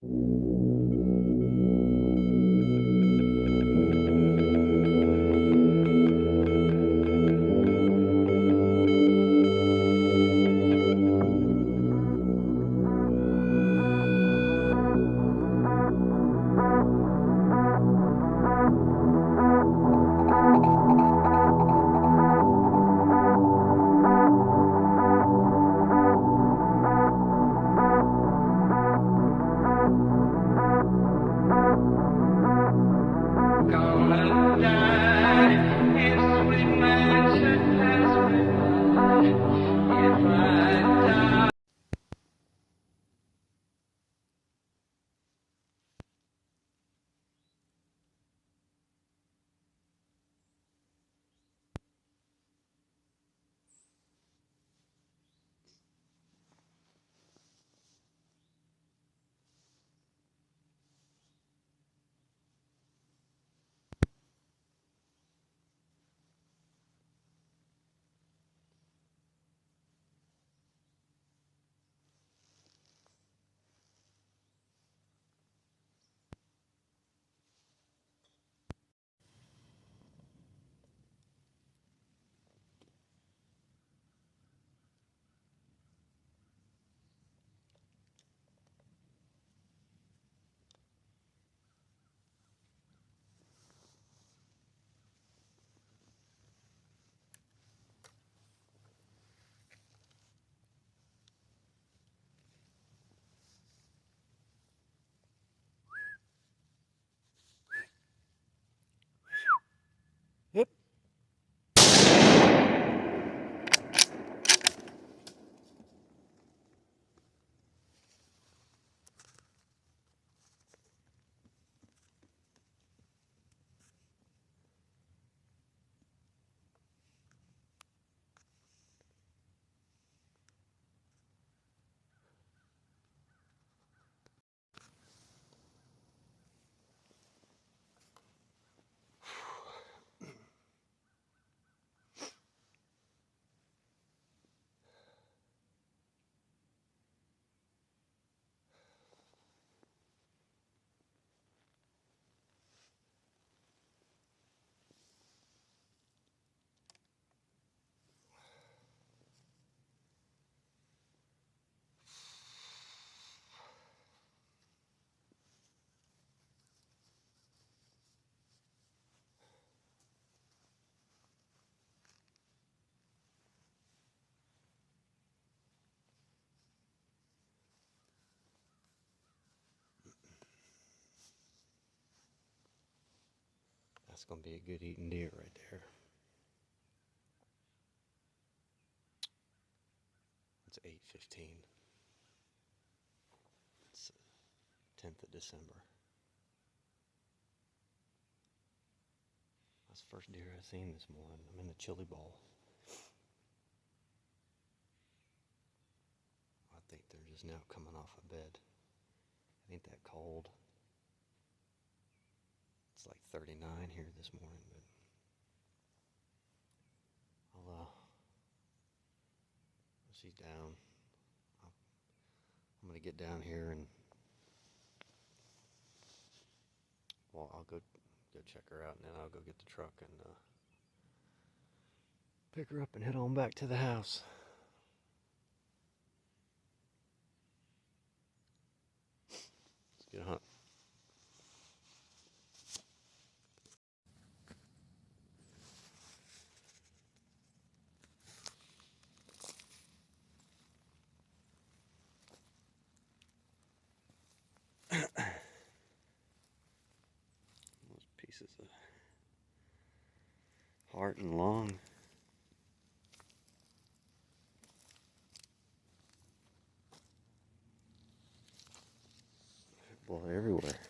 Yep. That's going to be a good eating deer right there. It's 8:15. It's 10th of December. That's the first deer I've seen this morning. I'm in the chili bowl. I think they're just now coming off of bed. It ain't that cold. It's like 39 here this morning, but she's down. I'm gonna get down here and I'll go check her out, and then I'll go get the truck and pick her up and head on back to the house. Let's get a hunt. Those pieces of heart and lung. Blood everywhere.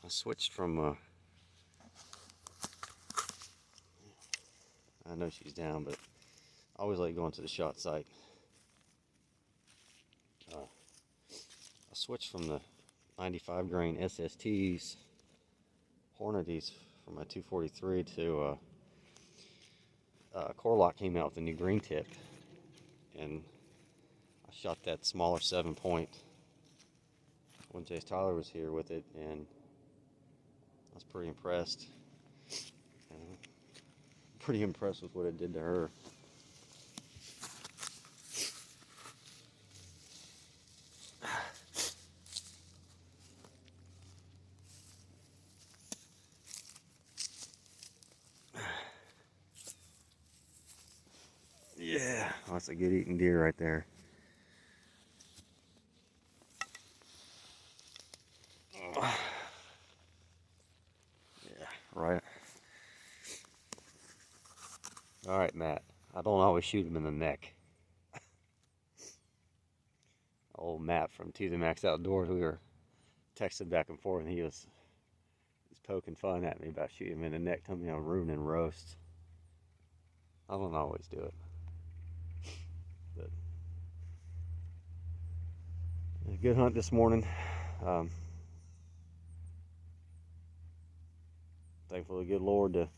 I switched from I know she's down, but I always like going to the shot site. I switched from the 95 grain SSTs, Hornadies for my 243 to Core-Lokt came out with a new green tip, and I shot that smaller 7-point when Chase Tyler was here with it, and I was pretty impressed. Pretty impressed with what it did to her. Yeah, that's a good eating deer right there. Yeah, right. All right, Matt. I don't always shoot him in the neck. Old Matt from TZ Max Outdoors, we were texting back and forth, and he's poking fun at me about shooting him in the neck, telling me I'm ruining roasts. I don't always do it. But it was a good hunt this morning. Thankful to the good Lord to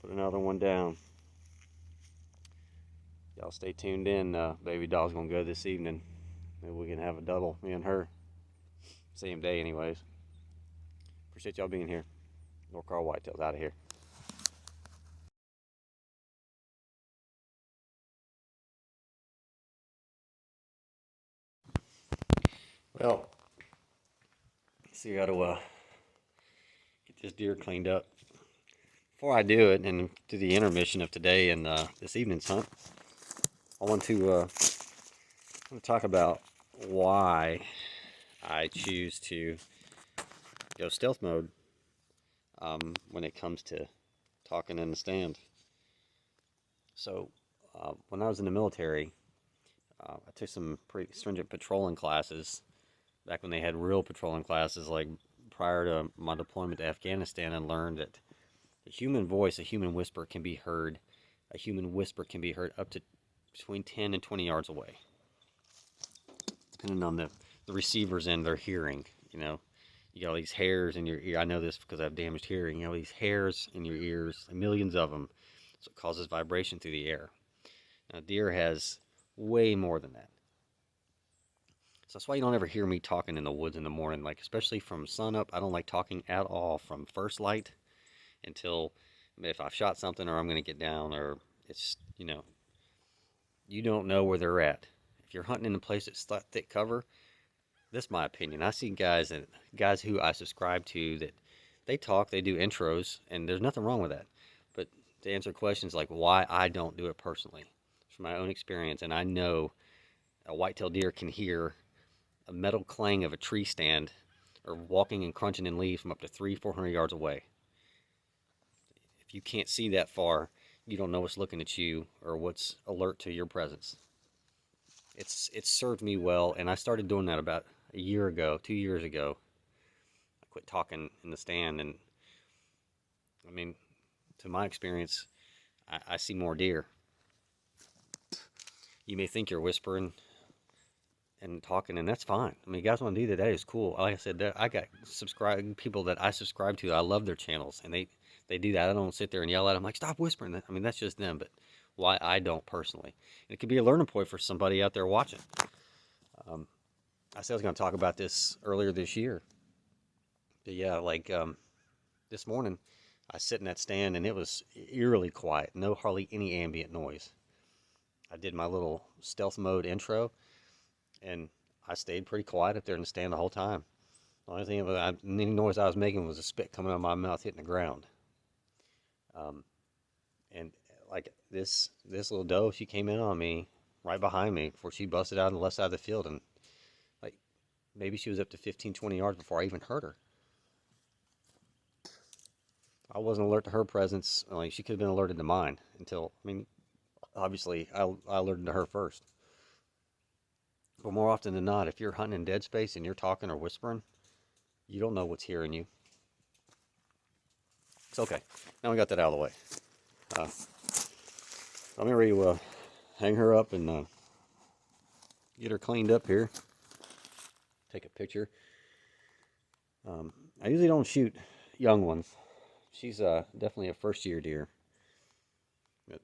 put another one down. Y'all stay tuned in. Baby doll's gonna go this evening. Maybe we can have a double, me and her. Same day, anyways. Appreciate y'all being here. North Carl Whitetails out of here. Well, see, I gotta get this deer cleaned up. Before I do it, and do the intermission of today and this evening's hunt, I want to talk about why I choose to go stealth mode when it comes to talking in the stand. So, when I was in the military, I took some pretty stringent patrolling classes back when they had real patrolling classes, like prior to my deployment to Afghanistan, and learned that the human voice, a human whisper, can be heard. A human whisper can be heard up to between 10 and 20 yards away, depending on the receiver's end they're hearing. You know, you got all these hairs in your ear. I know this because I have damaged hearing. You know, these hairs in your ears, millions of them. So it causes vibration through the air. Now, deer has way more than that. So that's why you don't ever hear me talking in the woods in the morning, like especially from sunup. I don't like talking at all from first light until if I've shot something or I'm going to get down, or it's, you don't know where they're at. If you're hunting in a place that's thick cover, this is my opinion. I see guys who I subscribe to that they talk, they do intros, and there's nothing wrong with that. But to answer questions like why I don't do it personally, from my own experience, and I know a whitetail deer can hear a metal clang of a tree stand or walking and crunching in leaves from up to 300-400 yards away. If you can't see that far, you don't know what's looking at you or what's alert to your presence. It's served me well, and I started doing that about a year ago, 2 years ago. I quit talking in the stand, and I mean, to my experience, I see more deer. You may think you're whispering and talking, and that's fine. I mean, you guys want to do that is cool. Like I said, I got people that I subscribe to. I love their channels, and they do that. I don't sit there and yell at them like, stop whispering. I mean, that's just them, but why I don't personally. And it could be a learning point for somebody out there watching. I said I was going to talk about this earlier this year. But yeah, like this morning, I sit in that stand, and it was eerily quiet. No, hardly any ambient noise. I did my little stealth mode intro, and I stayed pretty quiet up there in the stand the whole time. The only thing any noise I was making was a spit coming out of my mouth hitting the ground. And like this little doe, she came in on me right behind me before she busted out on the left side of the field, and like maybe she was up to 15-20 yards before I even heard her. I wasn't alert to her presence. Like she could have been alerted to mine until, I mean, obviously I alerted to her first. But more often than not, if you're hunting in dead space and you're talking or whispering, you don't know what's hearing you. It's okay. Now we got that out of the way. I'm ready to hang her up and get her cleaned up here. Take a picture. I usually don't shoot young ones. She's definitely a first-year deer. But,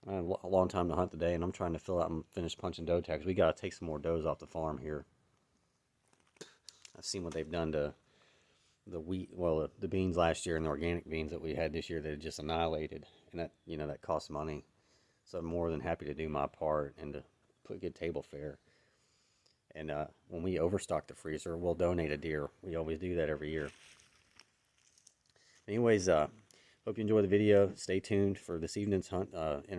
I had a long time to hunt today, and I'm trying to fill out and finish punching doe tags. We got to take some more does off the farm here. I've seen what they've done to the wheat, well, the beans last year and the organic beans that we had this year that had just annihilated, and that, you know, that costs money. So I'm more than happy to do my part and to put good table fare. And when we overstock the freezer, we'll donate a deer. We always do that every year. Anyways, hope you enjoy the video. Stay tuned for this evening's hunt.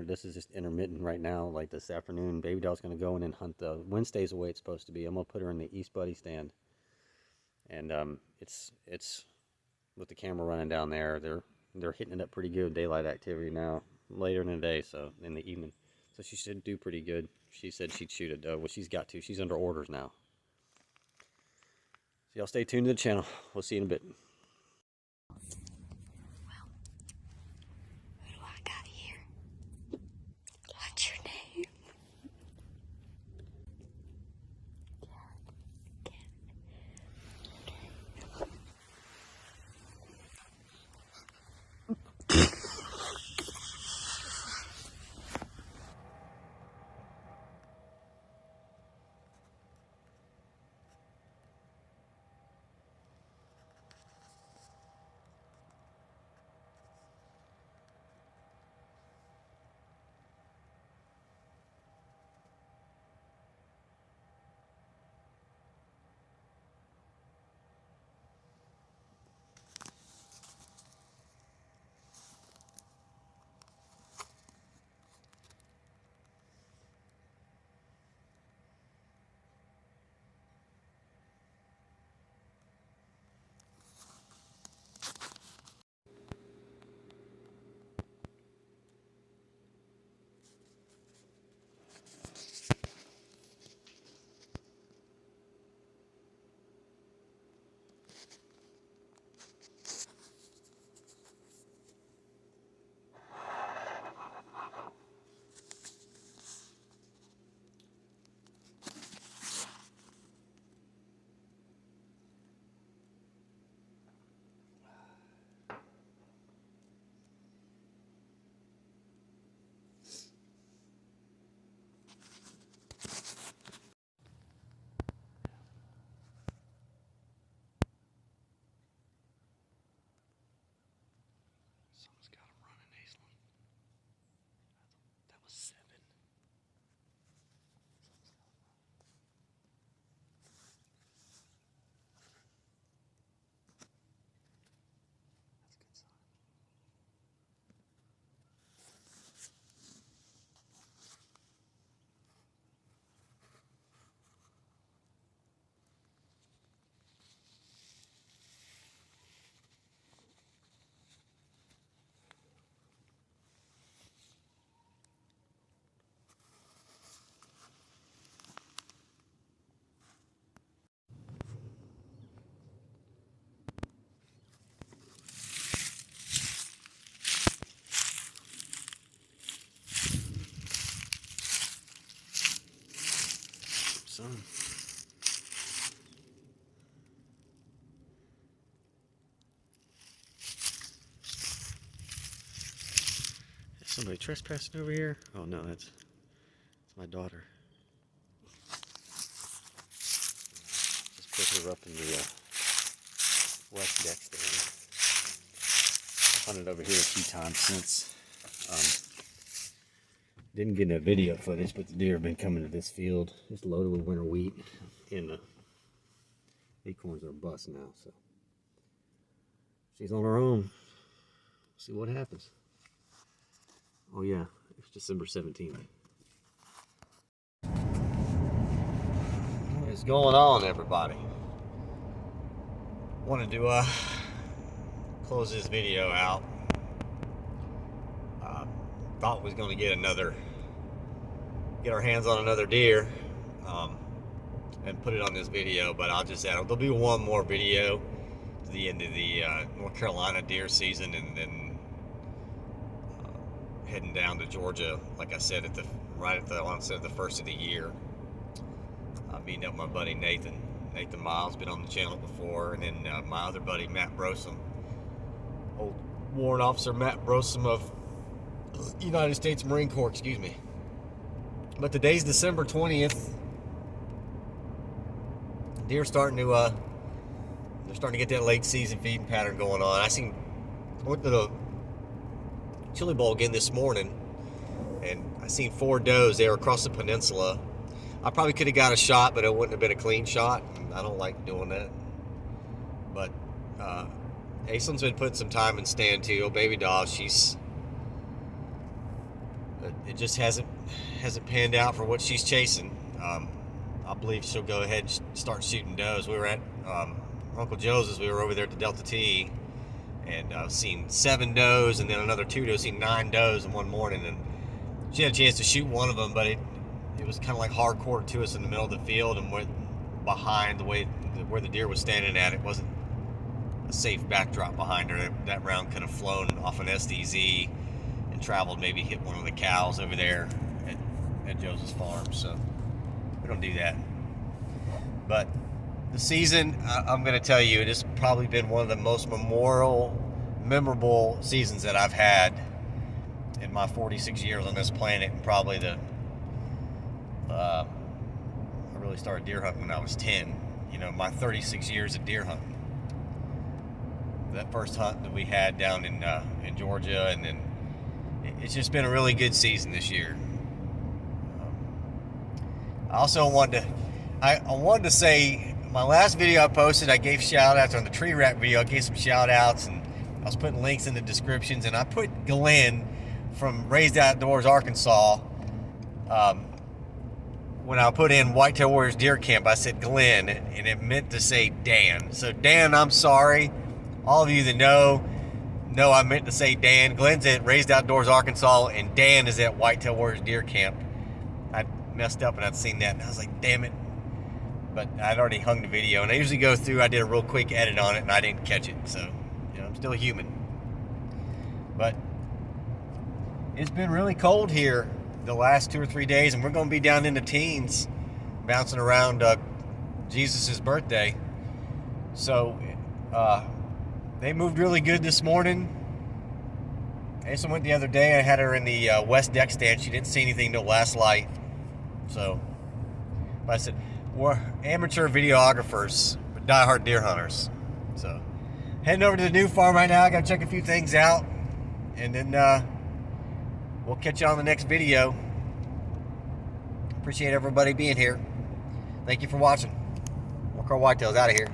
This is just intermittent right now. Like this afternoon, Baby Doll's going to go in and hunt Wednesday's the way it's supposed to be. I'm going to put her in the East Buddy stand. And it's with the camera running down there, they're hitting it up pretty good, daylight activity now, later in the day, so in the evening. So she should do pretty good. She said she'd shoot a doe. Well, she's got to. She's under orders now. So y'all stay tuned to the channel. We'll see you in a bit. Someone's got him running, Hazelin. That was 7. That's a good sign. Son. Is somebody trespassing over here? Oh no, it's my daughter. Just put her up in the west deck stand. I've hunted over here a few times since. Didn't get no video footage, but the deer have been coming to this field. It's loaded with winter wheat, and the acorns are bust now. So she's on her own. See what happens. Oh yeah, it's December 17th. What is going on, everybody? Wanted to close this video out. Thought we was going to get our hands on another deer and put it on this video, but I'll just add there'll be one more video to the end of the North Carolina deer season, and then heading down to Georgia, like I said, right at the onset of the first of the year. Meeting up with my buddy Nathan Miles, been on the channel before, and then my other buddy Matt Brosom, old warrant officer Matt Brosom of United States Marine Corps, excuse me. But today's December 20th. Deer starting to they're starting to get that late season feeding pattern going on. I went to the chili bowl again this morning, and I seen 4 does. They were across the peninsula. I probably could have got a shot, but it wouldn't have been a clean shot. I don't like doing that. But Aislyn's been putting some time in stand too. Oh, baby doll, it just hasn't panned out for what she's chasing. I believe she'll go ahead and start shooting does. We were at Uncle Joe's. We were over there at the Delta T, and I've seen 7 does, and then another 2 does. Seen 9 does in one morning, and she had a chance to shoot one of them, but it was kind of like hardcore to us in the middle of the field, and went behind where the deer was standing at. It wasn't a safe backdrop behind her. That round could have flown off an SDZ and traveled, maybe hit one of the cows over there at Joseph's farm. So we don't do that. But the season, I'm going to tell you, it has probably been one of the most memorable seasons that I've had in my 46 years on this planet, and probably I really started deer hunting when I was 10. My 36 years of deer hunting. That first hunt that we had down in Georgia, and then it's just been a really good season this year. I also wanted to say, my last video I posted, I gave shout outs on the tree rack video. I gave some shout outs, and I was putting links in the descriptions, and I put Glenn from Raised Outdoors, Arkansas. When I put in Whitetail Warriors Deer Camp, I said Glenn, and it meant to say Dan. So Dan, I'm sorry. All of you that know I meant to say Dan. Glenn's at Raised Outdoors, Arkansas, and Dan is at Whitetail Warriors Deer Camp. I messed up and I'd seen that, and I was like, damn it. But I'd already hung the video, and I usually go through, I did a real quick edit on it, and I didn't catch it. So, I'm still human. But it's been really cold here the last 2 or 3 days, and we're going to be down in the teens, bouncing around Jesus' birthday. So they moved really good this morning. Aislyn went the other day. I had her in the west deck stand. She didn't see anything till last light. So, but I said, we're amateur videographers, but diehard deer hunters. So, heading over to the new farm right now. I got to check a few things out, and then we'll catch you on the next video. Appreciate everybody being here. Thank you for watching. Walker Whitetails out of here.